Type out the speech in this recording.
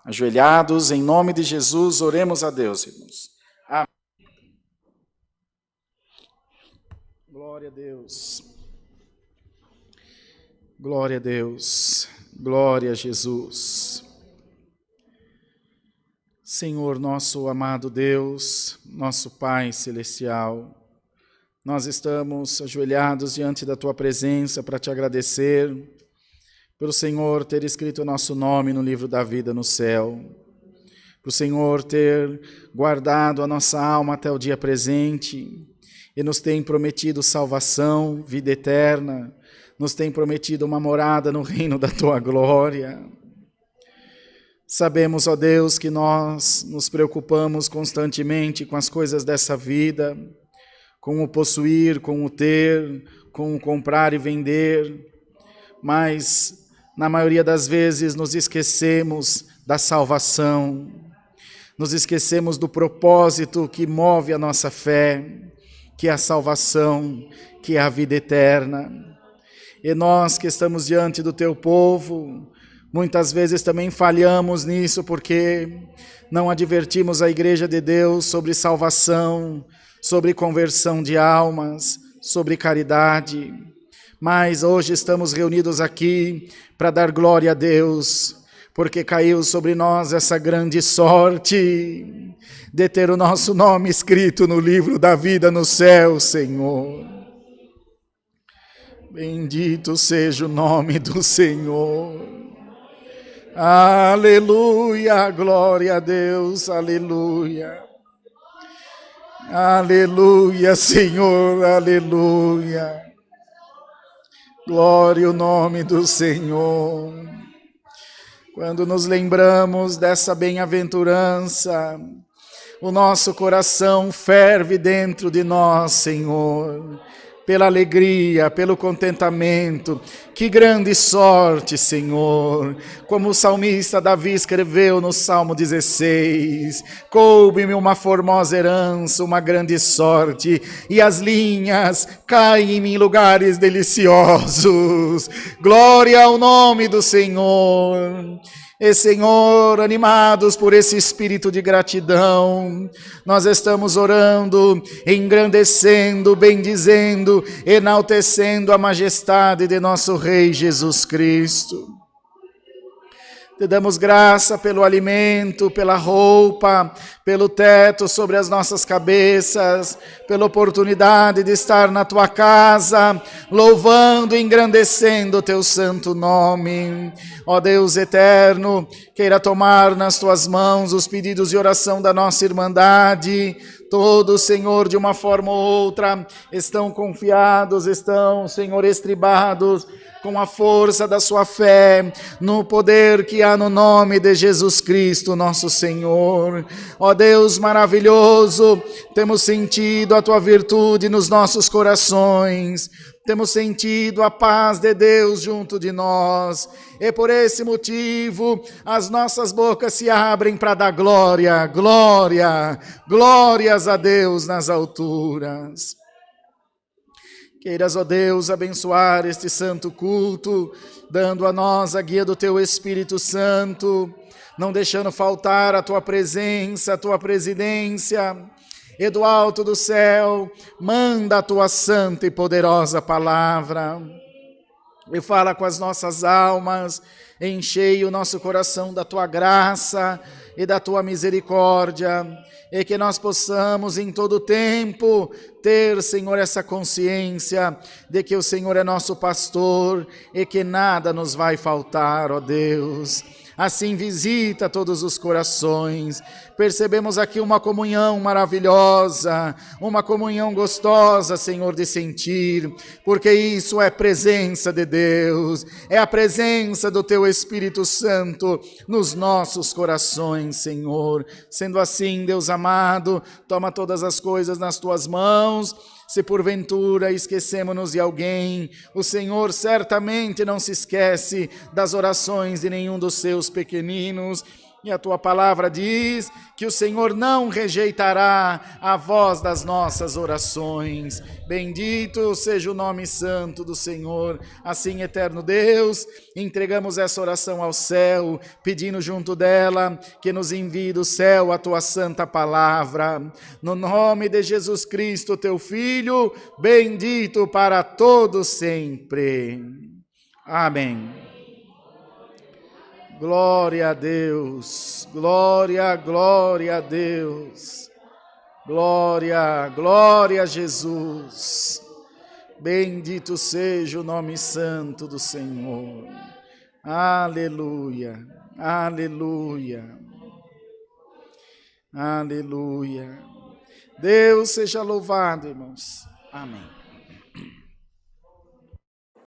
Ajoelhados, em nome de Jesus, oremos a Deus, irmãos. Amém. Glória a Deus. Glória a Deus. Glória a Jesus. Senhor, nosso amado Deus, nosso Pai celestial, nós estamos ajoelhados diante da Tua presença para Te agradecer pelo Senhor ter escrito o nosso nome no livro da vida no céu, para o Senhor ter guardado a nossa alma até o dia presente e nos tem prometido salvação, vida eterna, nos tem prometido uma morada no reino da Tua glória. Sabemos, ó Deus, que nós nos preocupamos constantemente com as coisas dessa vida, com o possuir, com o ter, com o comprar e vender, mas na maioria das vezes nos esquecemos da salvação, nos esquecemos do propósito que move a nossa fé, que é a salvação, que é a vida eterna. E nós que estamos diante do Teu povo, muitas vezes também falhamos nisso porque não advertimos a Igreja de Deus sobre salvação, sobre conversão de almas, sobre caridade. Mas hoje estamos reunidos aqui para dar glória a Deus, porque caiu sobre nós essa grande sorte de ter o nosso nome escrito no livro da vida no céu, Senhor. Bendito seja o nome do Senhor. Aleluia, glória a Deus, aleluia. Aleluia, Senhor, aleluia. Glória ao nome do Senhor. Quando nos lembramos dessa bem-aventurança, o nosso coração ferve dentro de nós, Senhor, pela alegria, pelo contentamento. Que grande sorte, Senhor! Como o salmista Davi escreveu no Salmo 16, coube-me uma formosa herança, uma grande sorte, e as linhas caem em mim em lugares deliciosos. Glória ao nome do Senhor! E, Senhor, animados por esse espírito de gratidão, nós estamos orando, engrandecendo, bendizendo, enaltecendo a majestade de nosso Rei Jesus Cristo. Te damos graça pelo alimento, pela roupa, pelo teto sobre as nossas cabeças, pela oportunidade de estar na Tua casa, louvando e engrandecendo o Teu santo nome. Ó Deus eterno, queira tomar nas Tuas mãos os pedidos de oração da nossa irmandade. Todos, Senhor, de uma forma ou outra, estão confiados, estão, Senhor, estribados com a força da sua fé, no poder que há no nome de Jesus Cristo, nosso Senhor. Ó Deus maravilhoso, temos sentido a Tua virtude nos nossos corações, temos sentido a paz de Deus junto de nós, e por esse motivo as nossas bocas se abrem para dar glória, glória, glórias a Deus nas alturas. Queiras, ó Deus, abençoar este santo culto, dando a nós a guia do Teu Espírito Santo, não deixando faltar a Tua presença, a Tua presidência. E do alto do céu, manda a Tua santa e poderosa palavra. E fala com as nossas almas, enchei o nosso coração da Tua graça e da Tua misericórdia, e que nós possamos em todo tempo ter, Senhor, essa consciência de que o Senhor é nosso pastor e que nada nos vai faltar, ó Deus. Assim visita todos os corações. Percebemos aqui uma comunhão maravilhosa, uma comunhão gostosa, Senhor, de sentir, porque isso é presença de Deus, é a presença do Teu Espírito Santo nos nossos corações, Senhor. Sendo assim, Deus amado, toma todas as coisas nas Tuas mãos. Se porventura esquecemos-nos de alguém, o Senhor certamente não se esquece das orações de nenhum dos Seus pequeninos. E a tua palavra diz que o Senhor não rejeitará a voz das nossas orações. Bendito seja o nome santo do Senhor. Assim, eterno Deus, entregamos essa oração ao céu, pedindo junto dela que nos envie do céu a tua santa palavra. No nome de Jesus Cristo, teu Filho, bendito para todos sempre. Amém. Glória a Deus, glória, glória a Deus, glória, glória a Jesus, bendito seja o nome santo do Senhor, aleluia, aleluia, aleluia, Deus seja louvado, irmãos, amém.